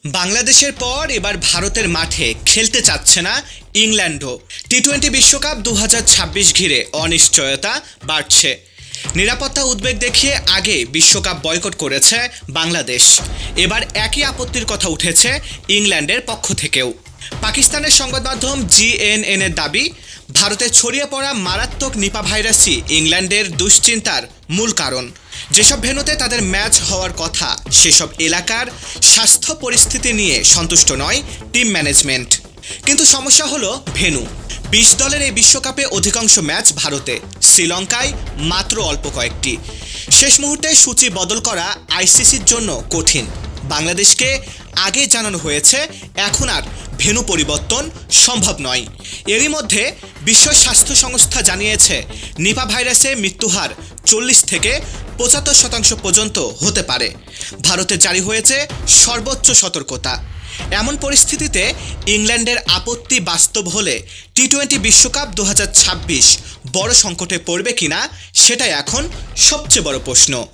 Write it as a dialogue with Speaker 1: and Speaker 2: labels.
Speaker 1: বাংলাদেশের পর এবার ভারতের মাঠে খেলতে চাচ্ছে না ইংল্যান্ডও। টি-20 বিশ্বকাপ 2026 ঘিরে অনিশ্চয়তা বাড়ছে। নিরাপত্তা উদ্বেগ দেখিয়ে আগে বিশ্বকাপ বয়কট করেছে বাংলাদেশ। এবার একই আপত্তির কথা উঠেছে ইংল্যান্ডের পক্ষ থেকেও। পাকিস্তানের সংবাদ মাধ্যম জিএনএন এর দাবি, ভারতে ছড়িয়ে পড়া মারাত্মক নিপা ভাইরাসই ইংল্যান্ডের দুশ্চিন্তার মূল কারণ। যেসব ভেন্যুতে তাদের ম্যাচ হওয়ার কথা, সেসব এলাকার স্বাস্থ্য পরিস্থিতি নিয়ে সন্তুষ্ট নয় টিম ম্যানেজমেন্ট। কিন্তু সমস্যা হলো ভেন্যু। 20 দলের এই বিশ্বকাপে অধিকাংশ ম্যাচ ভারতে, শ্রীলঙ্কায় মাত্র অল্প কয়েকটি। শেষ মুহূর্তে সূচি বদল করা আইসিসির জন্য কঠিন। বাংলাদেশকে আগে জানানো হয়েছে এখন আর ভেন্যু পরিবর্তন সম্ভব নয়। এরই মধ্যে বিশ্ব স্বাস্থ্য সংস্থা জানিয়েছে নিপা ভাইরাসে মৃত্যুহার 40 থেকে 75% পর্যন্ত হতে পারে। ভারতে জারি হয়েছে সর্বোচ্চ সতর্কতা। এমন পরিস্থিতিতে ইংল্যান্ডের আপত্তি বাস্তব হলে টি-20 বিশ্বকাপ 2026 বড় সংকটে পড়বে কিনা, সেটাই এখন সবচেয়ে বড় প্রশ্ন।